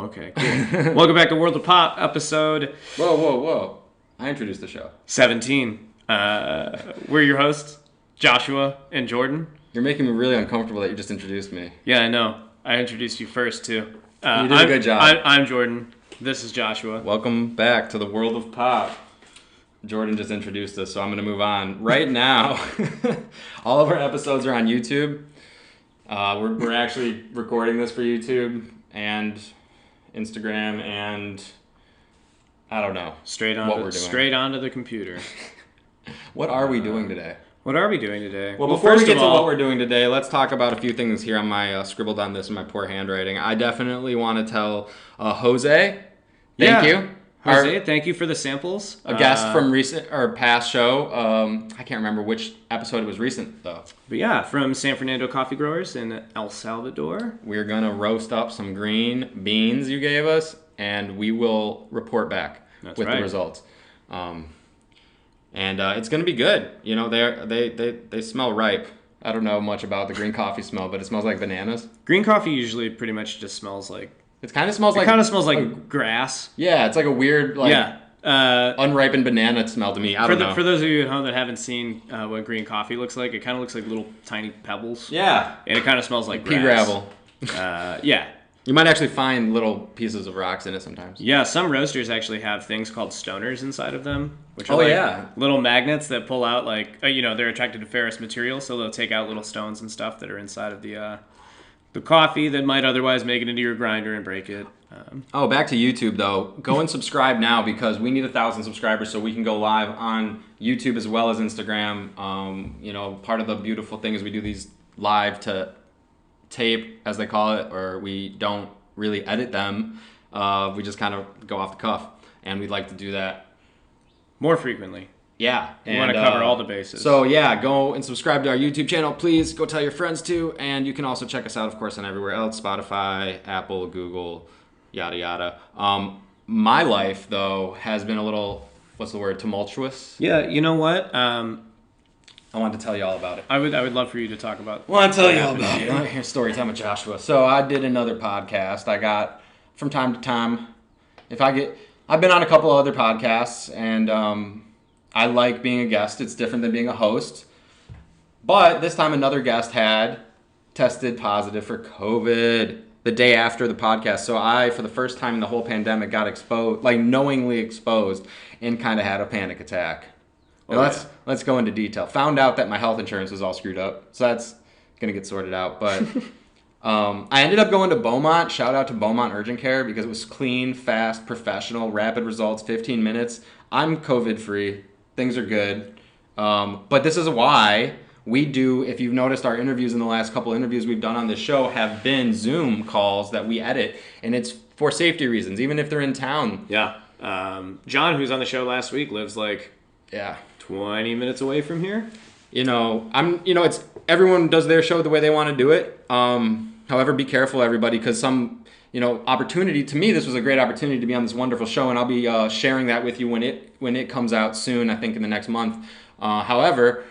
okay, cool. Welcome back to World of Pop, episode... Whoa. I introduced the show. 17. We're your hosts, Joshua and Jordan. You're making me really uncomfortable that you just introduced me. Yeah, I know. I introduced you first, too. You did a good job. I'm Jordan. This is Joshua. Welcome back to the World of Pop. Jordan just introduced us, so I'm going to move on. Right now, all of our episodes are on YouTube. We're actually recording this for YouTube and Instagram and I don't know straight onto the computer. What are we doing today? Well, before we get to what we're doing today, let's talk about a few things here on my scribbled on this in my poor handwriting. I definitely want to tell Jose, thank you. Jose, thank you for the samples. A guest from recent or past show. I can't remember which episode it was recent though. But yeah, from San Fernando Coffee Growers in El Salvador. We're gonna roast up some green beans you gave us, and we will report back the results. And it's gonna be good. You know, they smell ripe. I don't know much about the green coffee smell, but it smells like bananas. Green coffee usually pretty much just smells like. It kind of smells like grass. Yeah, it's like a weird unripened banana smell to me. I don't know. For those of you at home that haven't seen what green coffee looks like, it kind of looks like little tiny pebbles. Yeah. And it kind of smells like pea grass. gravel. Yeah. You might actually find little pieces of rocks in it sometimes. Yeah, some roasters actually have things called stoners inside of them, which are little magnets that pull out they're attracted to ferrous material, so they'll take out little stones and stuff that are inside of the coffee that might otherwise make it into your grinder and break it. Back to YouTube though. Go and subscribe now because we need 1,000 subscribers so we can go live on YouTube as well as Instagram. Part of the beautiful thing is we do these live to tape, as they call it, or we don't really edit them. We just kind of go off the cuff, and we'd like to do that more frequently. Yeah. We want to cover all the bases. So, yeah, go and subscribe to our YouTube channel. Please go tell your friends, too. And you can also check us out, of course, on everywhere else. Spotify, Apple, Google, yada, yada. My life, though, has been a little, tumultuous? Yeah, you know what? I wanted to tell you all about it. I would love for you to talk about it. I want to tell you all about it. Here's story time with Joshua. So, I did another podcast. I got, from time to time, I've been on a couple of other podcasts, and I like being a guest. It's different than being a host. But this time another guest had tested positive for COVID the day after the podcast. So I, for the first time in the whole pandemic, got exposed, knowingly exposed, and kind of had a panic attack. Let's go into detail. Found out that my health insurance was all screwed up. So that's going to get sorted out. But I ended up going to Beaumont. Shout out to Beaumont Urgent Care because it was clean, fast, professional, rapid results, 15 minutes. I'm COVID-free. Things are good. But this is why we do, if you've noticed our interviews in the last couple interviews we've done on this show have been Zoom calls that we edit. And it's for safety reasons, even if they're in town. Yeah. John, who's on the show last week, lives 20 minutes away from here. It's everyone does their show the way they want to do it. However, be careful, everybody, because opportunity, to me, this was a great opportunity to be on this wonderful show, and I'll be sharing that with you when it comes out soon, I think in the next month. However,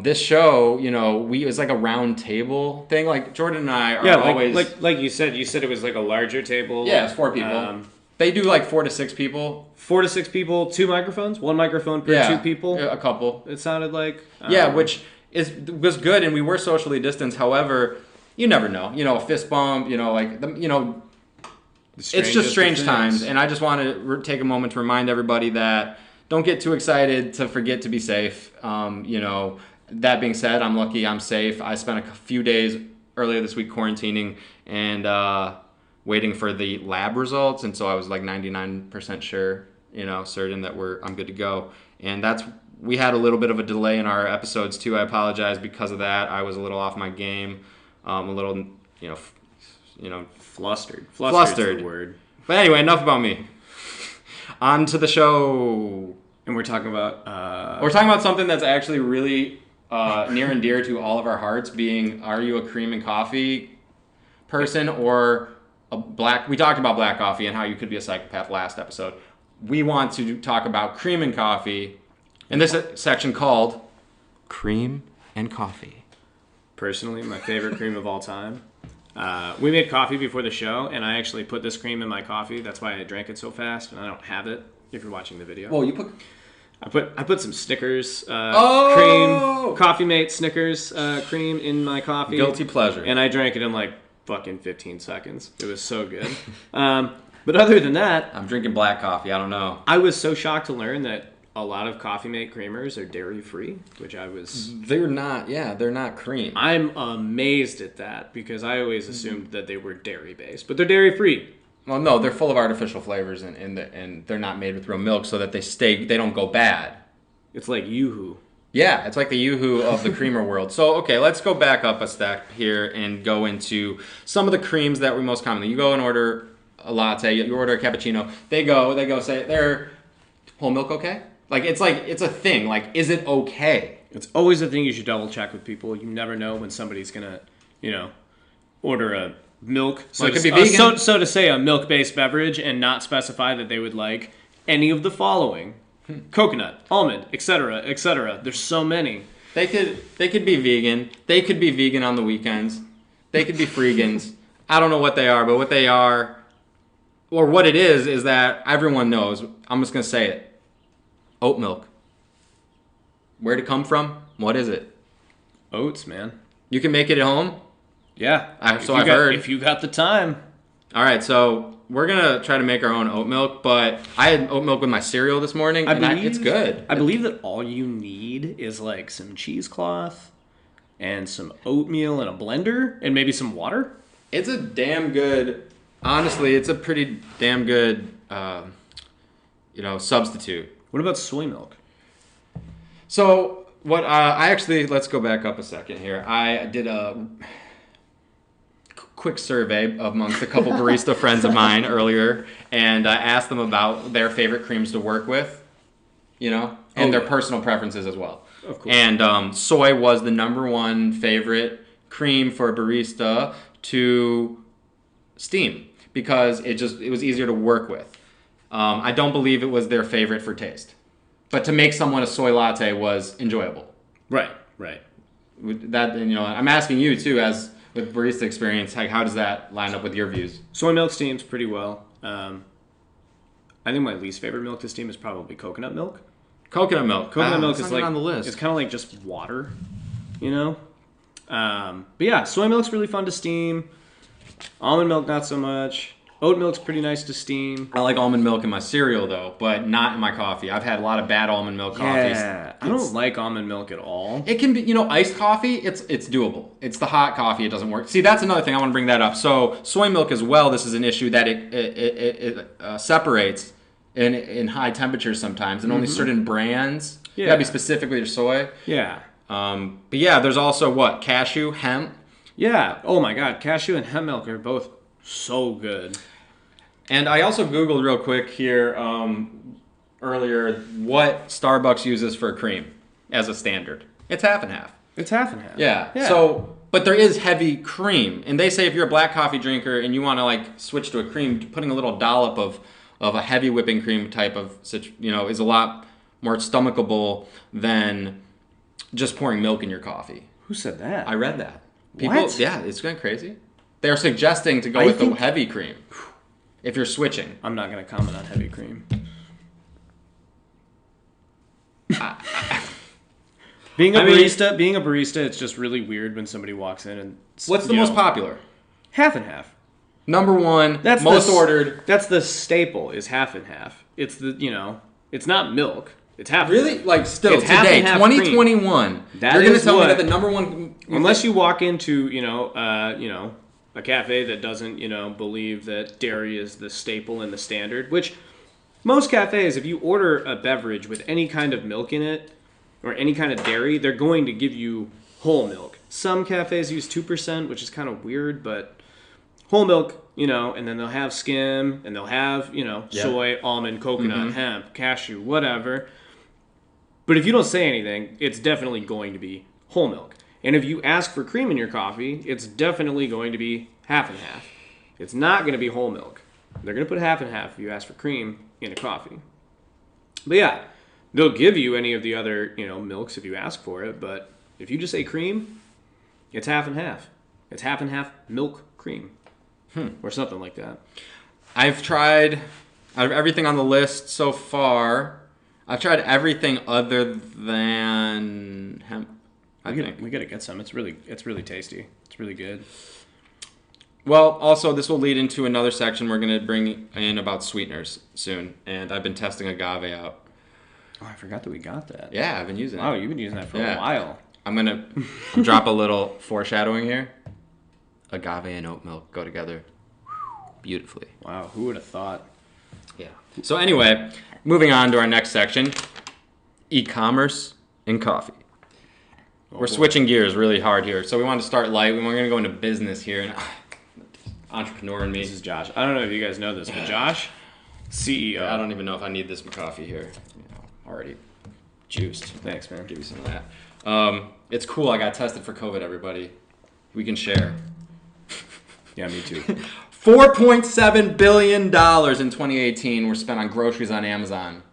this show, it's like a round table thing. Like Jordan and I are always... Like you said it was like a larger table. Yeah, it's 4 people. They do 4 to 6 people. 4 to 6 people, 2 microphones, 1 microphone per 2 people. A couple. It sounded like... which was good, and we were socially distanced. However... You never know. A fist bump, it's just strange times. And I just want to take a moment to remind everybody that don't get too excited to forget to be safe. That being said, I'm lucky I'm safe. I spent a few days earlier this week quarantining and waiting for the lab results. And so I was 99% sure, certain that I'm good to go. And we had a little bit of a delay in our episodes too. I apologize because of that. I was a little off my game. A little, flustered. Flustered. The word. But anyway, enough about me. On to the show. And we're talking about... We're talking about something that's actually really near and dear to all of our hearts, being, are you a cream and coffee person or a black... We talked about black coffee and how you could be a psychopath last episode. We want to talk about cream and coffee in this section called Cream and Coffee. Personally, my favorite cream of all time. We made coffee before the show, and I actually put this cream in my coffee. That's why I drank it so fast, and I don't have it if you're watching the video. Well, you put... I put some Snickers cream, Coffee Mate Snickers cream in my coffee. Guilty pleasure. And I drank it in like fucking 15 seconds. It was so good. But other than that... I'm drinking black coffee. I don't know. I was so shocked to learn that a lot of Coffee Mate creamers are dairy-free, which I was... They're not, they're not cream. I'm amazed at that because I always assumed that they were dairy-based, but they're dairy-free. Well, no, they're full of artificial flavors, and they're not made with real milk, so that they don't go bad. It's like Yoo-hoo. Yeah, it's like the Yoo-hoo of the creamer world. So, okay, let's go back up a step here and go into some of the creams that we most commonly. You go and order a latte, you order a cappuccino. They go say, they're whole milk okay? It's a thing. Like, is it okay? It's always a thing you should double check with people. You never know when somebody's gonna, order a milk, so it could be vegan. So to say, a milk-based beverage and not specify that they would like any of the following: coconut, almond, etc., etc. There's so many. They could be vegan. They could be vegan on the weekends. They could be freegans. I don't know what they are, but what they are, or what it is that everyone knows. I'm just gonna say it: oat milk. Where'd it come from? What is it? Oats, man. You can make it at home. Yeah. I've heard. If you got the time. All right, so we're going to try to make our own oat milk, but I had oat milk with my cereal this morning, it's good. I believe that all you need is like some cheesecloth and some oatmeal in a blender and maybe some water. It's a damn good, honestly, it's a pretty damn good, substitute. What about soy milk? So let's go back up a second here. I did a quick survey amongst a couple barista friends of mine earlier, and I asked them about their favorite creams to work with, and their personal preferences as well. Of course. And soy was the number one favorite cream for a barista to steam because it was easier to work with. I don't believe it was their favorite for taste, but to make someone a soy latte was enjoyable. Right. That, I'm asking you too, as with barista experience, how does that line up with your views? Soy milk steams pretty well. I think my least favorite milk to steam is probably coconut milk. Coconut milk is like on the list. It's kind of like just water, But yeah, soy milk's really fun to steam. Almond milk, not so much. Oat milk's pretty nice to steam. I like almond milk in my cereal, though, but not in my coffee. I've had a lot of bad almond milk coffees. Yeah, I don't like almond milk at all. It can be, iced coffee, it's doable. It's the hot coffee, it doesn't work. See, that's another thing, I want to bring that up. So, soy milk as well, this is an issue that it separates in high temperatures sometimes, and only certain brands. Yeah. You gotta be specifically to soy. Yeah. But yeah, there's also cashew, hemp. Yeah. Oh my God, cashew and hemp milk are both so good. And I also Googled real quick here earlier what Starbucks uses for cream as a standard. It's half and half. It's half and half. Yeah. So, but there is heavy cream. And they say if you're a black coffee drinker and you want to switch to a cream, putting a little dollop of a heavy whipping cream type of, is a lot more stomachable than just pouring milk in your coffee. Who said that? I read that. What? Yeah, it's going crazy. They're suggesting to go with the heavy cream if you're switching. I'm not going to comment on heavy cream. Being a barista, it's just really weird when somebody walks in and... What's the most popular? Half and half. Number one, most ordered. That's the staple, is half and half. It's it's not milk. It's half. Really? Half. Still it's today, 2021, you're going to tell me that the number one... Unless you walk into, a cafe that doesn't, believe that dairy is the staple and the standard, which most cafes, if you order a beverage with any kind of milk in it or any kind of dairy, they're going to give you whole milk. Some cafes use 2%, which is kind of weird, but whole milk, and then they'll have skim and they'll have, soy, almond, coconut, hemp, cashew, whatever. But if you don't say anything, it's definitely going to be whole milk. And if you ask for cream in your coffee, it's definitely going to be half and half. It's not going to be whole milk. They're going to put half and half if you ask for cream in a coffee. But yeah, they'll give you any of the other, milks if you ask for it. But if you just say cream, it's half and half. It's half and half milk cream. Or something like that. I've tried out of everything on the list so far. I've tried everything other than hemp. We gotta get some. It's really tasty. It's really good. Well, also this will lead into another section we're gonna bring in about sweeteners soon, and I've been testing agave out. Oh, I forgot that we got that. Yeah, I've been using it. Oh, you've been using that for a while. I'm gonna drop a little foreshadowing here. Agave and oat milk go together beautifully. Wow, who would have thought? Yeah. So anyway, moving on to our next section, e-commerce and coffee. We're switching gears really hard here. So we want to start light. We're going to go into business here. And entrepreneur in me. This is Josh. I don't know if you guys know this, but Josh, CEO. I don't even know if I need this coffee here. Already juiced. Thanks, man. Give you some of that. It's cool. I got tested for COVID, everybody. We can share. Yeah, me too. $4.7 billion in 2018 were spent on groceries on Amazon.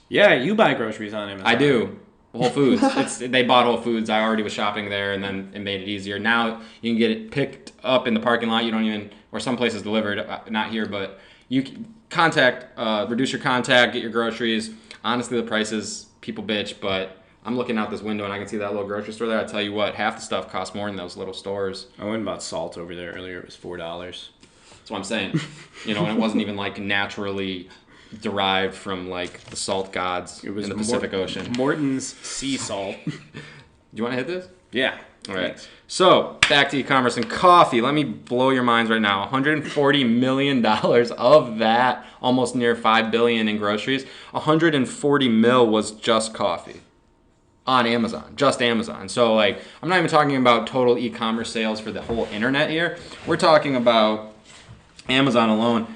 Yeah, you buy groceries on Amazon. I do. Whole Foods. They bought Whole Foods. I already was shopping there, and then it made it easier. Now you can get it picked up in the parking lot. You don't even, or some places delivered. Not here, but you can reduce your contact, get your groceries. Honestly, the prices, people bitch, but I'm looking out this window and I can see that little grocery store there. I tell you what, half the stuff costs more in those little stores. I went and bought salt over there earlier. It was $4. That's what I'm saying. And it wasn't even like naturally derived from like the salt gods in the Pacific Ocean. Morton's sea salt. Do you want to hit this? Yeah. All right. Thanks. So back to e-commerce and coffee. Let me blow your minds right now. $140 million of that, almost near $5 billion in groceries. $140 mil was just coffee on Amazon, just Amazon. So like, I'm not even talking about total e-commerce sales for the whole internet here. We're talking about Amazon alone,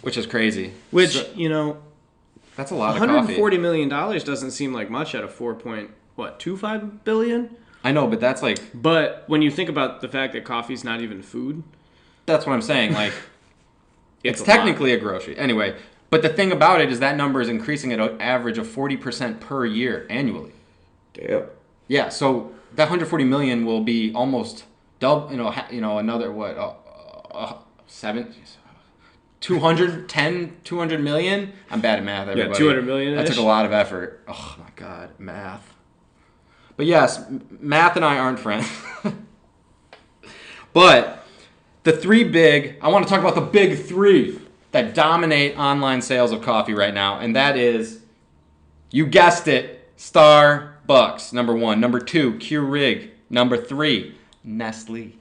which is crazy. Which, that's a lot of coffee. $140 million doesn't seem like much out of 4.25 billion? I know, but that's like... But when you think about the fact that coffee's not even food... That's what I'm saying. Like, it's technically a grocery. Anyway, but the thing about it is that number is increasing at an average of 40% per year annually. Damn. Yeah, so that 140 million will be almost double, another, 200 million? I'm bad at math, everybody. Yeah, 200 million. That took a lot of effort. Oh, my God, math. But yes, math and I aren't friends. But I want to talk about the big three that dominate online sales of coffee right now. And that is, you guessed it, Starbucks, number 1. Number 2, Keurig. Number 3, Nestle.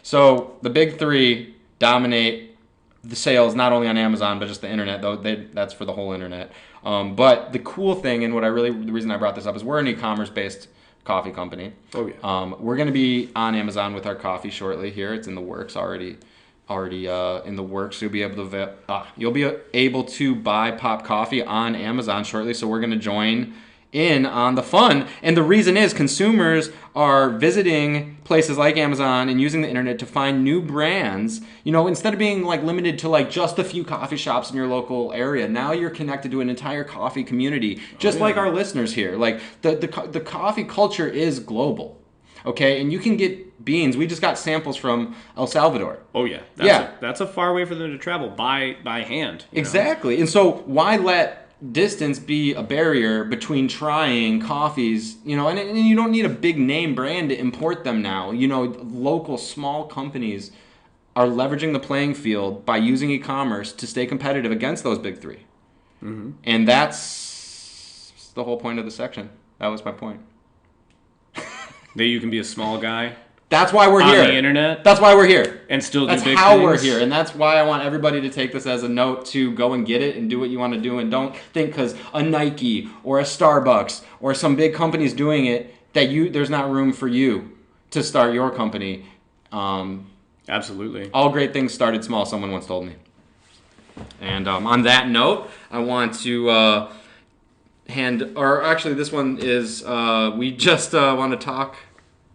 So the big three dominate the sales not only on Amazon, but just the internet, though that's for the whole internet. But the cool thing, and the reason I brought this up is we're an e-commerce based coffee company. Oh yeah. We're going to be on Amazon with our coffee shortly here. It's in the works already in the works. You'll be able to buy Pop Coffee on Amazon shortly. So we're going to join in on the fun. And the reason is consumers are visiting places like Amazon and using the internet to find new brands. Instead of being like limited to like just a few coffee shops in your local area, now you're connected to an entire coffee community, just like our listeners here. Like the coffee culture is global. Okay, and you can get beans. We just got samples from El Salvador. Oh yeah, that's a far way for them to travel by hand. Exactly, and so why let distance be a barrier between trying coffees? And you don't need a big name brand to import them now. Local small companies are leveraging the playing field by using e-commerce to stay competitive against those big three. Mm-hmm. And that's the whole point of the section. That was my point. That you can be a small guy. That's why we're here. On the internet. That's why we're here. And still do big things. That's how we're here. And that's why I want everybody to take this as a note to go and get it and do what you want to do. And don't think because a Nike or a Starbucks or some big company's doing it that there's not room for you to start your company. Absolutely. All great things started small, someone once told me. And on that note, I want to this one is, we just want to talk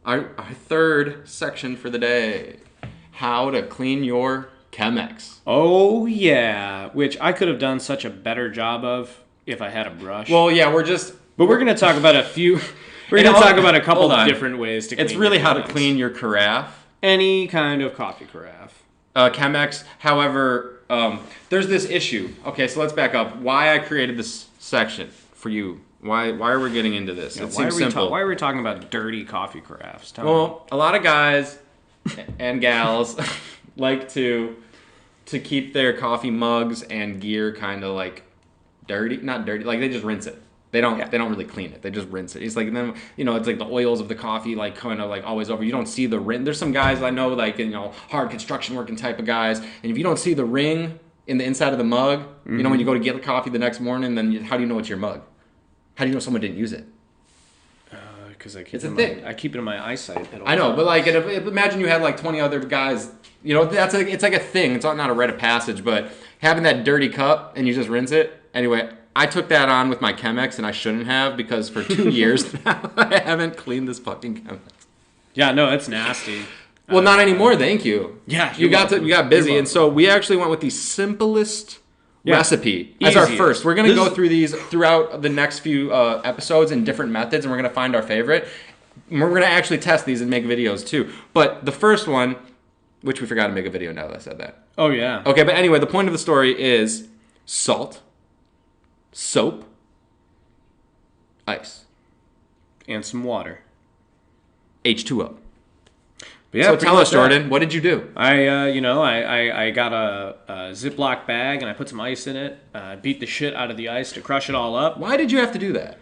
our third section for the day, how to clean your Chemex. Oh, yeah, which I could have done such a better job of if I had a brush. Well, yeah, But we're going to talk about a few... We're going to talk about a couple of different ways to clean It's really your how Chemex. To clean your carafe. any kind of coffee carafe. Chemex, however, there's this issue. Okay, so let's back up. Why I created this section for you. Why are we getting into this? It seems simple. Why are we talking about dirty coffee carafes? Well, a lot of guys and gals like to keep their coffee mugs and gear kind of like dirty. Not dirty, like they just rinse it. They don't really clean it. They just rinse it. It's like then it's like the oils of the coffee like kind of like always over. You don't see the ring. There's some guys I know like hard construction working type of guys, and if you don't see the ring in the inside of the mug, when you go to get the coffee the next morning, then how do you know it's your mug? How do you know someone didn't use it? Because I keep it in my eyesight. I know, but like imagine you had like 20 other guys. It's like a thing. It's not a rite of passage, but having that dirty cup and you just rinse it. Anyway, I took that on with my Chemex, and I shouldn't have because for 2 years now I haven't cleaned this fucking Chemex. Yeah, no, it's nasty. Well, not anymore. Thank you. Yeah, you got busy, and so we actually went with the simplest recipe as our first. We're gonna go through these throughout the next few episodes in different methods, and we're gonna find our favorite. And we're gonna actually test these and make videos too. But the first one, which we forgot to make a video now that I said that. Oh yeah. Okay, but anyway, the point of the story is salt, soap, ice, and some water. H2O. Yeah, so tell us, Jordan, what did you do? I got a Ziploc bag and I put some ice in it. Beat the shit out of the ice to crush it all up. Why did you have to do that?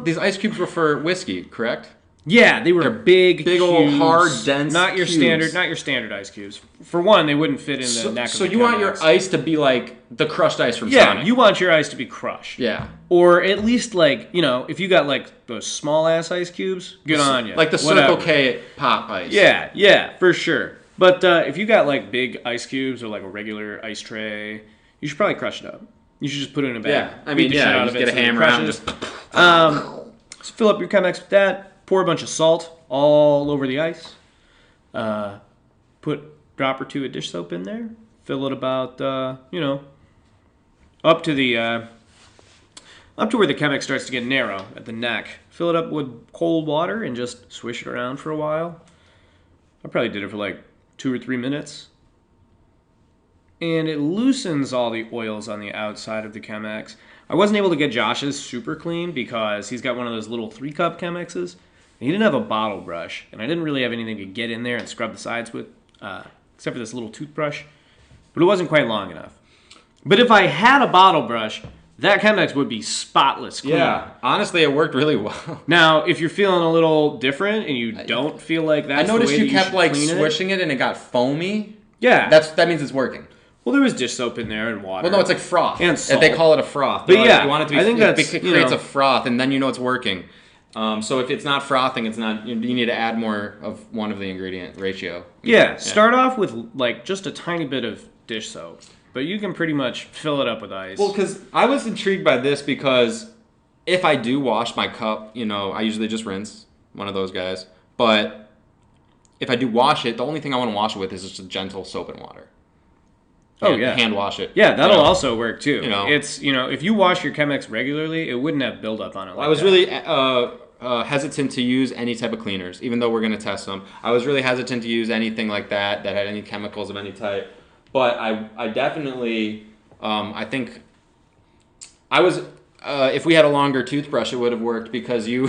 These ice cubes were for whiskey, correct? Yeah, they were big cubes, old hard, dense. Not your standard ice cubes. For one, they wouldn't fit in the neck of the So you want your ice to be like the crushed ice from Sonic? Yeah, you want your ice to be crushed. Yeah. Or at least like, if you got like those small ass ice cubes, good on you. Like the Circle K pop ice. Yeah, for sure. But if you got like big ice cubes or like a regular ice tray, you should probably crush it up. You should just put it in a bag. Yeah, I mean, just get a hammer out and just... So fill up your Chemex with that. Pour a bunch of salt all over the ice. Put a drop or two of dish soap in there. Fill it about, up to where the Chemex starts to get narrow at the neck. Fill it up with cold water and just swish it around for a while. I probably did it for like 2 or 3 minutes. And it loosens all the oils on the outside of the Chemex. I wasn't able to get Josh's super clean because he's got one of those little 3-cup Chemexes. He didn't have a bottle brush, and I didn't really have anything to get in there and scrub the sides with, except for this little toothbrush. But it wasn't quite long enough. But if I had a bottle brush, that Chemex would be spotless clean. Yeah, honestly, it worked really well. Now, if you're feeling a little different and you don't feel like that's the way that you should clean it. I noticed you kept swishing it and it got foamy. Yeah. That means it's working. Well, there was dish soap in there and water. Well, no, it's like froth. And salt. They call it a froth. But you want it to be, I think it creates a froth, and then you know it's working. So if it's not frothing, it's not. You need to add more of one of the ingredient ratio. Yeah, start off with like just a tiny bit of dish soap, but you can pretty much fill it up with ice. Well, because I was intrigued by this because if I do wash my cup, I usually just rinse, one of those guys. But if I do wash it, the only thing I want to wash it with is just a gentle soap and water. Hand wash it. Yeah, that'll also work too. It's if you wash your Chemex regularly, it wouldn't have buildup on it. I was really hesitant to use any type of cleaners, even though we're going to test them. I was really hesitant to use anything like that had any chemicals of any type. But I definitely, I think I was. If we had a longer toothbrush, it would have worked because we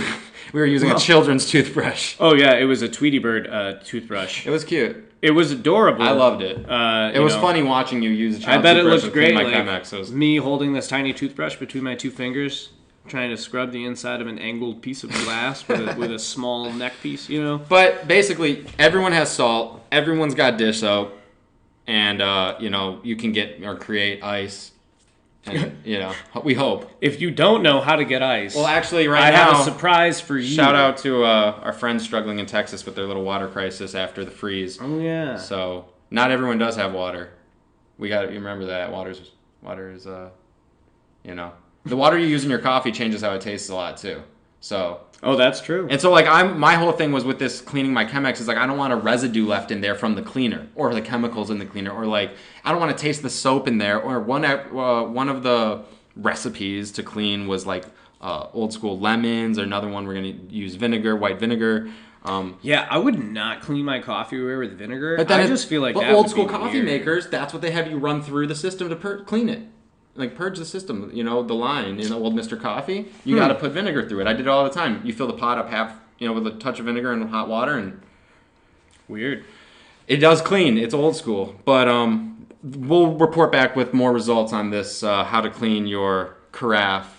were using a children's toothbrush. Oh yeah, it was a Tweety Bird toothbrush. It was cute. It was adorable. I loved it. It was funny watching you use a child's toothbrush. I bet it looked great. My like Chemex. Me holding this tiny toothbrush between my 2 fingers, trying to scrub the inside of an angled piece of glass with a small neck piece. But basically, everyone has salt. Everyone's got dish soap, and you can get or create ice. And, we hope. If you don't know how to get ice, well, actually, now I have a surprise for you. Shout out to our friends struggling in Texas with their little water crisis after the freeze. Oh yeah. So not everyone does have water. You remember that water is the water you use in your coffee changes how it tastes a lot too. So. Oh, that's true. And so, my whole thing was with this cleaning my Chemex is I don't want a residue left in there from the cleaner or the chemicals in the cleaner, or I don't want to taste the soap in there. Or one of the recipes to clean was old school lemons. Or another one we're gonna use white vinegar. Yeah, I would not clean my coffee with vinegar. But then I just feel like that old would school be coffee weird. makers, that's what they have you run through the system to clean it. Like, purge the system, the line, old Mr. Coffee. You got to put vinegar through it. I did it all the time. You fill the pot up half, with a touch of vinegar and hot water, and... Weird. It does clean. It's old school. But we'll report back with more results on this, how to clean your carafe.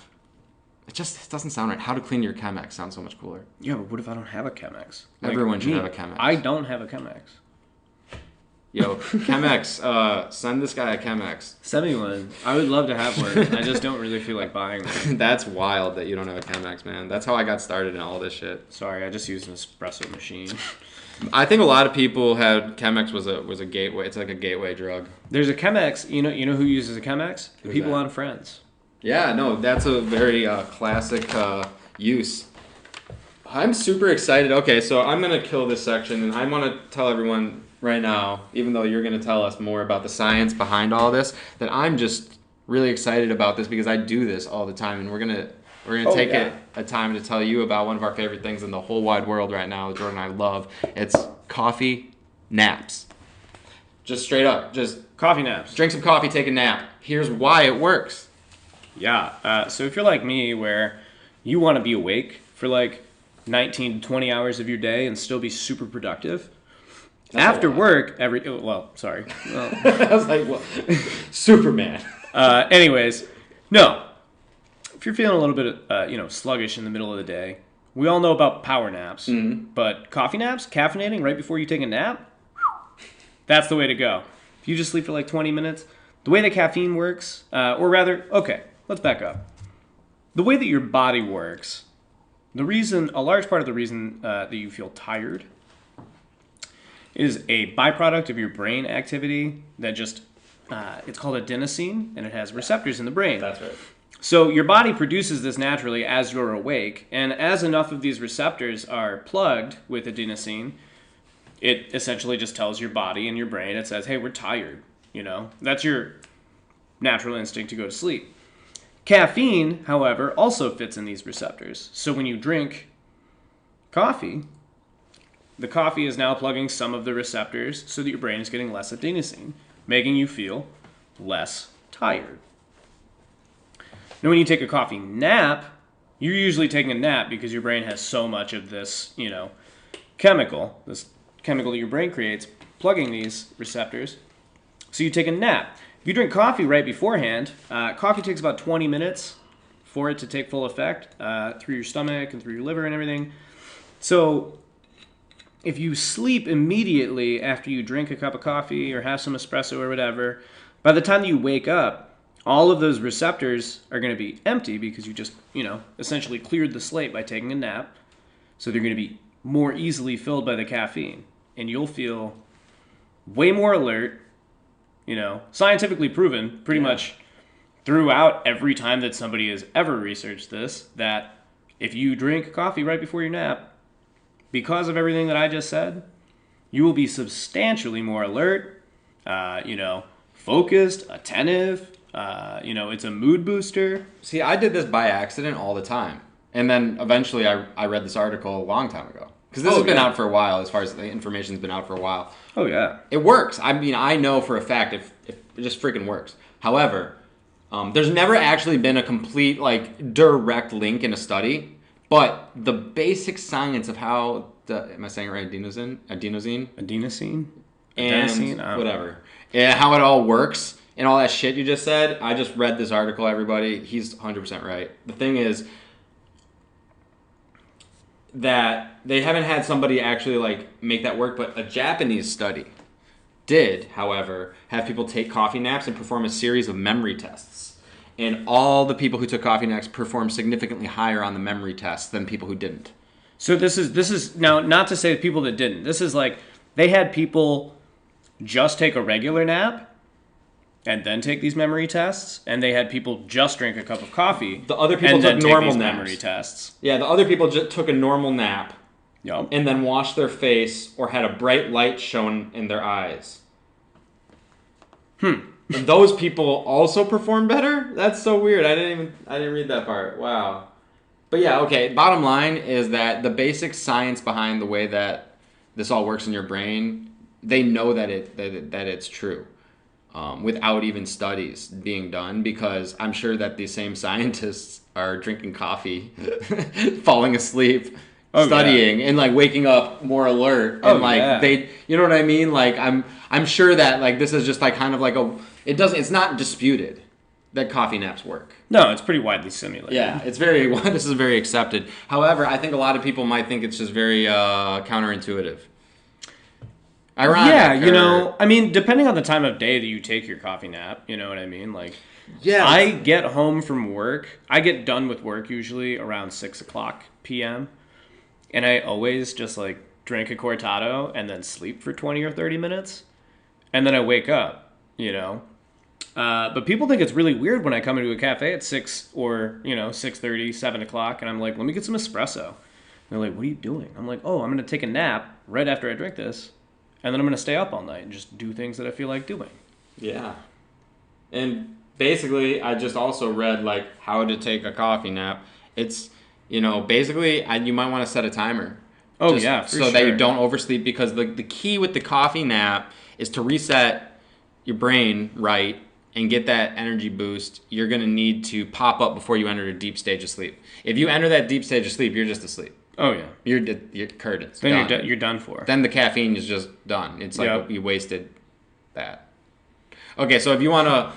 It doesn't sound right. How to clean your Chemex sounds so much cooler. Yeah, but what if I don't have a Chemex? Everyone should have a Chemex. I don't have a Chemex. Yo, Chemex, send this guy a Chemex. Send me one. I would love to have one. I just don't really feel like buying one. That's wild that you don't have a Chemex, man. That's how I got started in all this shit. Sorry, I just used an espresso machine. I think a lot of people had Chemex was a gateway. It's like a gateway drug. There's a Chemex. You know who uses a Chemex? The people on Friends. Yeah, no, that's a very classic use. I'm super excited. Okay, so I'm going to kill this section, and I want to tell everyone right now, even though you're going to tell us more about the science behind all this, that I'm just really excited about this because I do this all the time, and we're going to take a time to tell you about one of our favorite things in the whole wide world right now that Jordan and I love. It's coffee naps. Just straight up, just coffee naps. Drink some coffee, take a nap. Here's why it works. Yeah, so if you're like me where you want to be awake for like 19 to 20 hours of your day and still be super productive, after work, I was like, well, Superman. Anyways, no. If you're feeling a little bit, sluggish in the middle of the day, we all know about power naps, but coffee naps, caffeinating right before you take a nap, that's the way to go. If you just sleep for like 20 minutes, the way that caffeine works, let's back up. The way that your body works, a large part of the reason that you feel tired is a byproduct of your brain activity that it's called adenosine, and it has receptors in the brain. That's right. So your body produces this naturally as you're awake, and as enough of these receptors are plugged with adenosine, it essentially just tells your body and your brain, it says, hey, we're tired. That's your natural instinct to go to sleep. Caffeine, however, also fits in these receptors. So when you drink coffee, the coffee is now plugging some of the receptors so that your brain is getting less adenosine, making you feel less tired. Now, when you take a coffee nap, you're usually taking a nap because your brain has so much of this, chemical that your brain creates, plugging these receptors. So you take a nap. If you drink coffee right beforehand, coffee takes about 20 minutes for it to take full effect through your stomach and through your liver and everything. So if you sleep immediately after you drink a cup of coffee or have some espresso or whatever, by the time you wake up, all of those receptors are going to be empty because you just, essentially cleared the slate by taking a nap. So they're going to be more easily filled by the caffeine. And you'll feel way more alert, scientifically proven pretty much throughout every time that somebody has ever researched this, that if you drink coffee right before your nap, because of everything that I just said, you will be substantially more alert, focused, attentive. It's a mood booster. See, I did this by accident all the time. And then eventually I read this article a long time ago. Because this has been out for a while, as far as the information's been out for a while. Oh, yeah. It works. I mean, I know for a fact if it just freaking works. However, there's never actually been a complete, direct link in a study. But the basic science of how am I saying it right? Adenosine? And whatever. Yeah, how it all works and all that shit you just said. I just read this article, everybody. He's 100% right. The thing is that they haven't had somebody actually make that work, but a Japanese study did, however, have people take coffee naps and perform a series of memory tests. And all the people who took coffee naps performed significantly higher on the memory tests than people who didn't. So this is now not to say the people that didn't. This is they had people just take a regular nap and then take these memory tests, and they had people just drink a cup of coffee. The other people took normal naps. Memory tests. Yeah, the other people just took a normal nap. Yep. And then washed their face or had a bright light shown in their eyes. And those people also perform better? That's so weird. I didn't read that part. Wow. But yeah, okay. Bottom line is that the basic science behind the way that this all works in your brain, they know that it's true, without even studies being done. Because I'm sure that these same scientists are drinking coffee, falling asleep, studying, and like waking up more alert, and they, you know what I mean? Like I'm sure that like this is just like kind of like it's not disputed that coffee naps work. No, it's pretty widely simulated. Yeah, this is very accepted. However, I think a lot of people might think it's just very counterintuitive. Ironic. Yeah, I mean, depending on the time of day that you take your coffee nap, you know what I mean? Like, I get home from work. I get done with work usually around 6 o'clock p.m. And I always just like drink a cortado and then sleep for 20 or 30 minutes. And then I wake up, But people think it's really weird when I come into a cafe at 6 or, 6:30, 7 o'clock. And I'm like, let me get some espresso. And they're like, what are you doing? I'm like, I'm going to take a nap right after I drink this. And then I'm going to stay up all night and just do things that I feel like doing. Yeah. And basically, I just also read, like, how to take a coffee nap. It's, basically, you might want to set a timer. Oh, yeah, for sure. So that you don't oversleep. Because the key with the coffee nap is to reset your brain right and get that energy boost. You're going to need to pop up before you enter a deep stage of sleep. If you enter that deep stage of sleep, you're just asleep. Oh, yeah. You're curtains. Then you're done for. Then the caffeine is just done. It's like you wasted that. Okay, so if you want to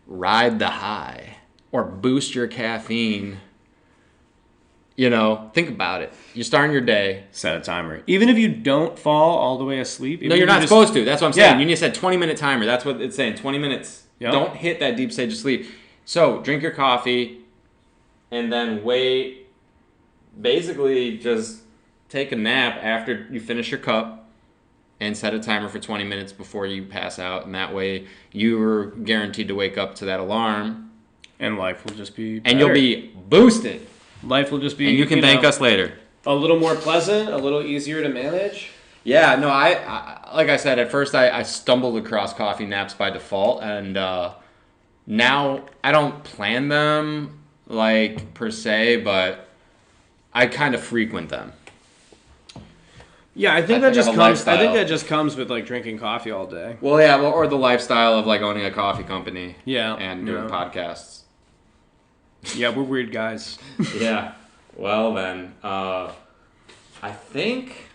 ride the high or boost your caffeine, think about it. You're starting your day. Set a timer. Even if you don't fall all the way asleep. No, you're not supposed to. That's what I'm saying. You need to set a 20-minute timer. That's what it's saying. 20 minutes. Yep. Don't hit that deep stage of sleep. So drink your coffee and then wait. Basically, just take a nap after you finish your cup and set a timer for 20 minutes before you pass out. And that way, you're guaranteed to wake up to that alarm. And life will just be better. And you'll be boosted. Life will just be... And you can thank us later. A little more pleasant, a little easier to manage. Yeah, no, I like I said, at first I stumbled across coffee naps by default. And now I don't plan them, like, per se, but... I kind of frequent them. Yeah, I think that just comes. I think that just comes with like drinking coffee all day. Well, yeah, or the lifestyle of like owning a coffee company. Yeah, and doing podcasts. Yeah, we're weird guys. Yeah. Well then, I think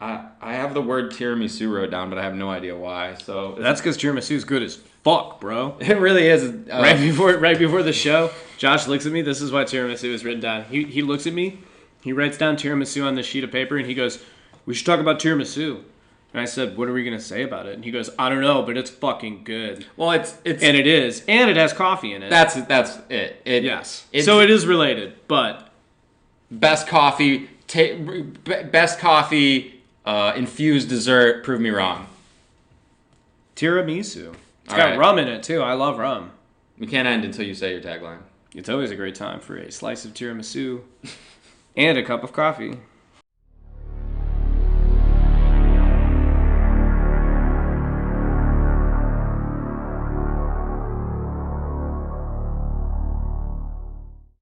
I have the word tiramisu wrote down, but I have no idea why. So that's because tiramisu's good as fuck, bro. It really is. Right before the show, Josh looks at me. This is why tiramisu is written down. He looks at me. He writes down tiramisu on this sheet of paper, and he goes, "We should talk about tiramisu." And I said, "What are we gonna say about it?" And he goes, "I don't know, but it's fucking good." Well, it's and it is, and it has coffee in it. That's it. Yes. So it is related, but best coffee infused dessert. Prove me wrong. Tiramisu. It's got rum in it too. I love rum. We can't end until you say your tagline. It's always a great time for a slice of tiramisu and a cup of coffee.